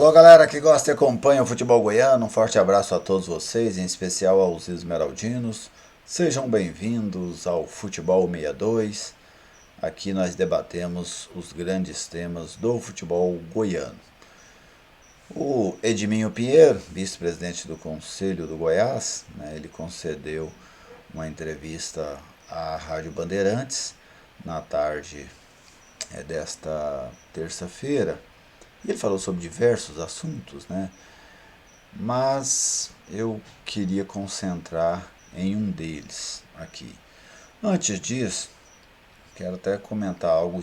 Alô galera que gosta e acompanha o futebol goiano, um forte abraço a todos vocês, em especial aos esmeraldinos. Sejam bem-vindos ao Futebol 62. Aqui nós debatemos os grandes temas do futebol goiano. O Edminho Pinheiro, vice-presidente do Conselho do Goiás, ele concedeu uma entrevista à Rádio Bandeirantes na tarde desta terça-feira. E ele falou sobre diversos assuntos, mas eu queria concentrar em um deles aqui. Antes disso, quero até comentar algo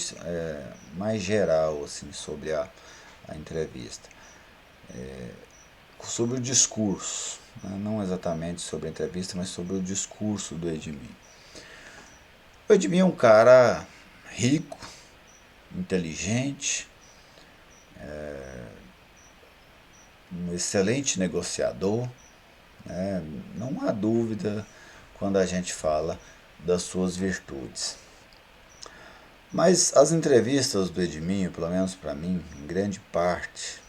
mais geral assim, sobre a entrevista. Sobre o discurso, não exatamente sobre a entrevista, mas sobre o discurso do Edminho. O Edminho é um cara rico, inteligente, um excelente negociador, não há dúvida quando a gente fala das suas virtudes. Mas as entrevistas do Edminho, pelo menos para mim, em grande parte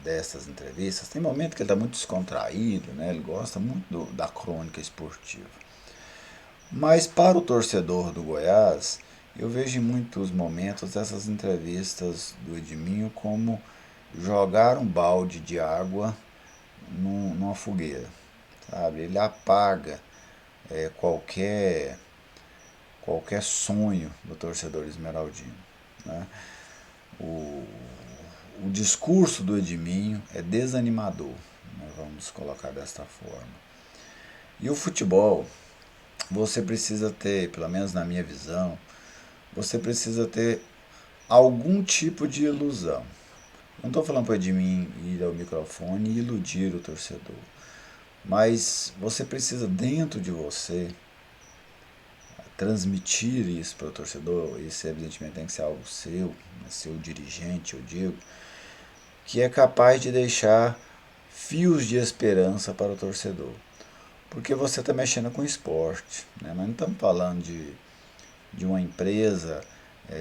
dessas entrevistas, tem momento que ele está muito descontraído, ele gosta muito da crônica esportiva. Mas para o torcedor do Goiás, eu vejo em muitos momentos essas entrevistas do Edminho como jogar um balde de água numa fogueira, sabe? Ele apaga qualquer sonho do torcedor esmeraldino, né? O discurso do Edminho é desanimador, vamos colocar desta forma. E o futebol, você precisa ter, pelo menos na minha visão, você precisa ter algum tipo de ilusão. Não estou falando para Edminho ir ao microfone e iludir o torcedor, mas você precisa dentro de você transmitir isso para o torcedor. Isso evidentemente tem que ser algo seu, seu dirigente, eu digo, que é capaz de deixar fios de esperança para o torcedor. Porque você está mexendo com esporte, nós não estamos falando de uma empresa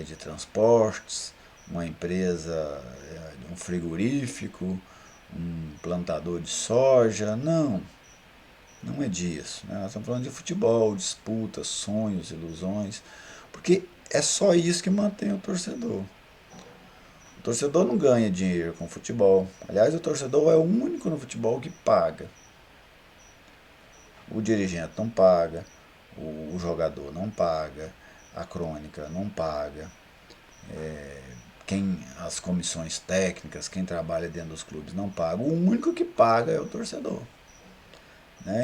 de transportes, uma empresa, um frigorífico, um plantador de soja, não é disso. Nós estamos falando de futebol, disputas, sonhos, ilusões, porque é só isso que mantém o torcedor. O torcedor não ganha dinheiro com futebol. Aliás, o torcedor é o único no futebol que paga. O dirigente não paga, o jogador não paga, a crônica não paga, as comissões técnicas, quem trabalha dentro dos clubes não paga. O único que paga é o torcedor.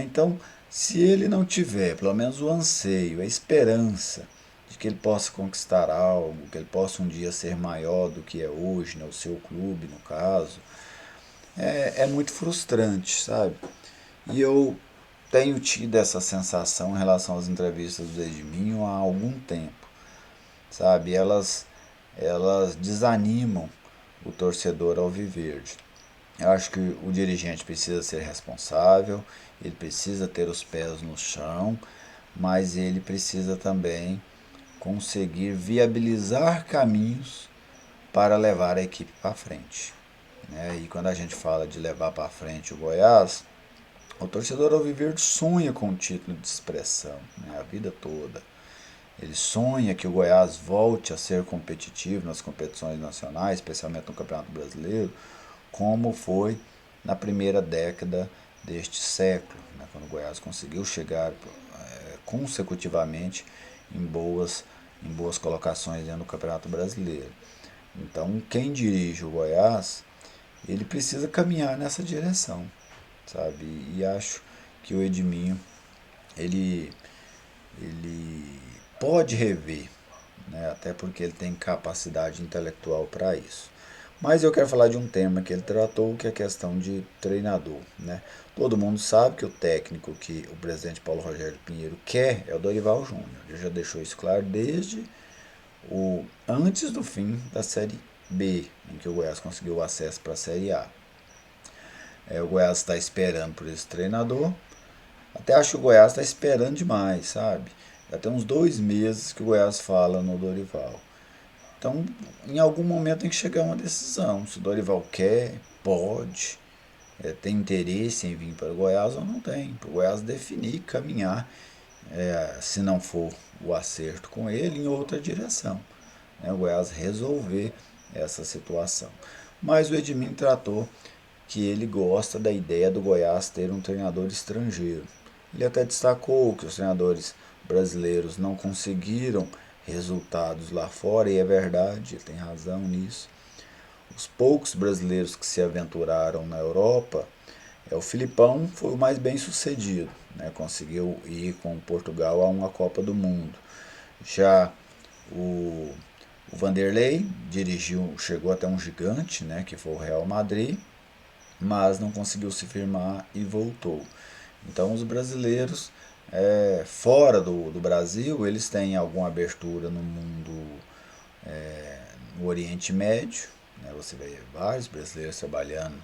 Então, se ele não tiver pelo menos o anseio, a esperança de que ele possa conquistar algo, que ele possa um dia ser maior do que é hoje, o seu clube no caso, é muito frustrante, sabe? E eu tenho tido essa sensação em relação às entrevistas do Edminho há algum tempo, sabe? Elas desanimam o torcedor alviverde. Eu acho que o dirigente precisa ser responsável, ele precisa ter os pés no chão, mas ele precisa também conseguir viabilizar caminhos para levar a equipe para frente. E quando a gente fala de levar para frente o Goiás, o torcedor alviverde sonha com o título de expressão, a vida toda. Ele sonha que o Goiás volte a ser competitivo nas competições nacionais, especialmente no Campeonato Brasileiro, como foi na primeira década deste século, quando o Goiás conseguiu chegar consecutivamente em boas colocações dentro do Campeonato Brasileiro. Então, quem dirige o Goiás, ele precisa caminhar nessa direção, sabe? E acho que o Edminho, ele pode rever, até porque ele tem capacidade intelectual para isso. Mas eu quero falar de um tema que ele tratou, que é a questão de treinador. Todo mundo sabe que o técnico que o presidente Paulo Rogério Pinheiro quer é o Dorival Júnior. Ele já deixou isso claro desde antes do fim da Série B, em que o Goiás conseguiu o acesso para a Série A. O Goiás está esperando por esse treinador. Até acho que o Goiás está esperando demais, sabe? Já tem uns 2 meses que o Goiás fala no Dorival. Então, em algum momento tem que chegar a uma decisão. Se o Dorival quer, pode, tem interesse em vir para o Goiás ou não tem. Para o Goiás definir, caminhar, se não for o acerto com ele, em outra direção. Né? O Goiás resolver essa situação. Mas o Edmin tratou que ele gosta da ideia do Goiás ter um treinador estrangeiro. Ele até destacou que os treinadores brasileiros não conseguiram resultados lá fora, e é verdade, ele tem razão nisso. Os poucos brasileiros que se aventuraram na Europa, o Filipão foi o mais bem sucedido, né? Conseguiu ir com Portugal a uma Copa do Mundo. Já o, o Vanderlei dirigiu, chegou até um gigante, né? Que foi o Real Madrid, mas não conseguiu se firmar e voltou. Então os brasileiros fora do Brasil, eles têm alguma abertura no mundo, no Oriente Médio, né? Você vê vários brasileiros trabalhando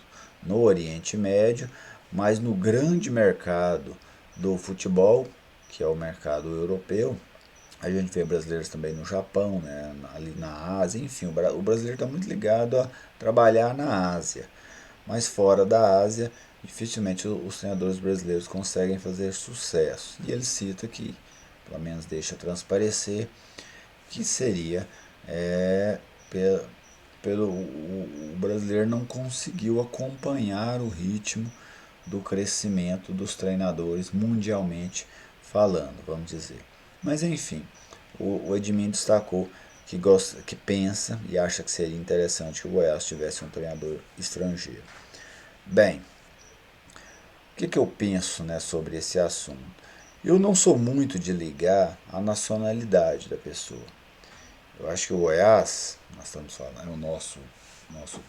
no Oriente Médio, mas no grande mercado do futebol, que é o mercado europeu, a gente vê brasileiros também no Japão, né, ali na Ásia, enfim, o brasileiro está muito ligado a trabalhar na Ásia. Mas fora da Ásia, dificilmente os treinadores brasileiros conseguem fazer sucesso. E ele cita que, pelo menos deixa transparecer, que seria pelo o brasileiro não conseguiu acompanhar o ritmo do crescimento dos treinadores mundialmente falando, vamos dizer. Mas enfim, o Edmin destacou que, gosta, que pensa e acha que seria interessante que o Goiás tivesse um treinador estrangeiro. Bem, o que eu penso, né, sobre esse assunto? Eu não sou muito de ligar a nacionalidade da pessoa. Eu acho que o Goiás, nós estamos falando, é o nosso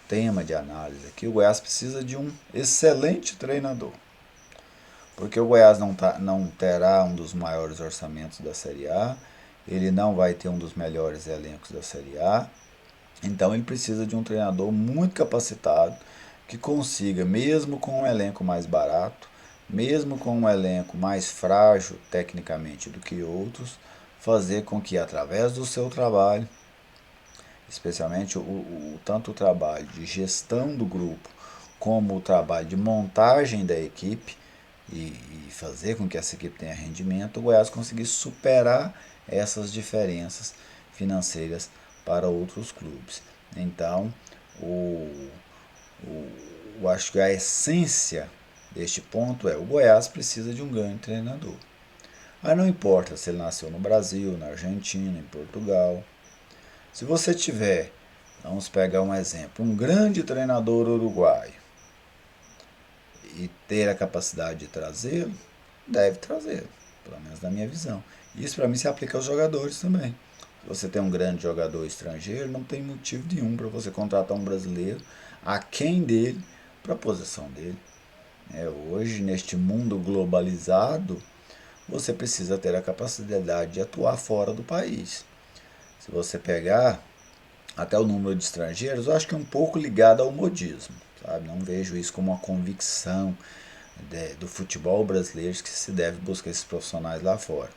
tema de análise aqui, o Goiás precisa de um excelente treinador. Porque o Goiás não terá um dos maiores orçamentos da Série A, ele não vai ter um dos melhores elencos da Série A, então ele precisa de um treinador muito capacitado que consiga, mesmo com um elenco mais barato, mesmo com um elenco mais frágil tecnicamente do que outros, fazer com que através do seu trabalho, especialmente tanto o trabalho de gestão do grupo como o trabalho de montagem da equipe e fazer com que essa equipe tenha rendimento, o Goiás conseguisse superar essas diferenças financeiras para outros clubes. Então, eu acho que a essência deste ponto é o Goiás precisa de um grande treinador. Aí não importa se ele nasceu no Brasil, na Argentina, em Portugal. Se você tiver, vamos pegar um exemplo, um grande treinador uruguaio e ter a capacidade de trazê-lo, deve trazê-lo, pelo menos na minha visão. Isso para mim se aplica aos jogadores também. Se você tem um grande jogador estrangeiro, não tem motivo nenhum para você contratar um brasileiro aquém dele para a posição dele. Hoje, neste mundo globalizado, você precisa ter a capacidade de atuar fora do país. Se você pegar até o número de estrangeiros, eu acho que é um pouco ligado ao modismo, sabe? Não vejo isso como uma convicção do futebol brasileiro que se deve buscar esses profissionais lá fora.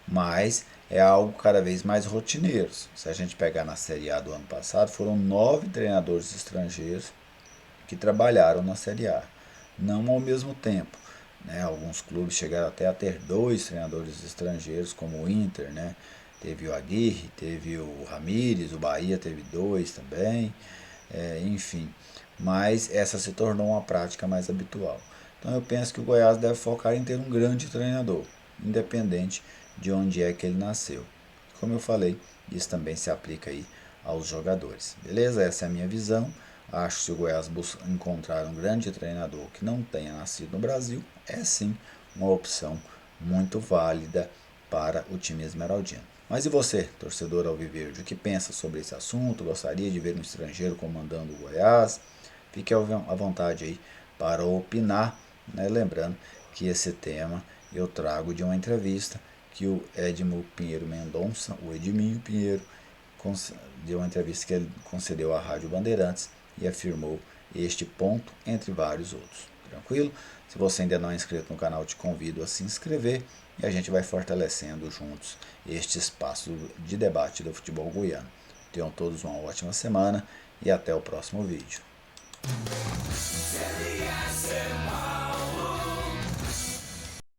Mas é algo cada vez mais rotineiro. Se a gente pegar na Série A do ano passado, foram 9 treinadores estrangeiros que trabalharam na Série A. Não ao mesmo tempo. Né? Alguns clubes chegaram até a ter 2 treinadores estrangeiros, como o Inter, né? Teve o Aguirre, teve o Ramírez, o Bahia teve 2 também, enfim. Mas essa se tornou uma prática mais habitual. Então eu penso que o Goiás deve focar em ter um grande treinador, independente de onde é que ele nasceu. Como eu falei, isso também se aplica aí aos jogadores. Beleza? Essa é a minha visão. Acho que se o Goiás encontrar um grande treinador que não tenha nascido no Brasil, é sim uma opção muito válida para o time esmeraldino. Mas e você, torcedor alviverde, o que pensa sobre esse assunto? Gostaria de ver um estrangeiro comandando o Goiás? Fique à vontade aí para opinar, né? Lembrando que esse tema eu trago de uma entrevista que o Edmo Pinheiro Mendonça, o Edminho Pinheiro, deu uma entrevista que ele concedeu à Rádio Bandeirantes e afirmou este ponto, entre vários outros. Tranquilo? Se você ainda não é inscrito no canal, te convido a se inscrever e a gente vai fortalecendo juntos este espaço de debate do futebol goiano. Tenham todos uma ótima semana e até o próximo vídeo.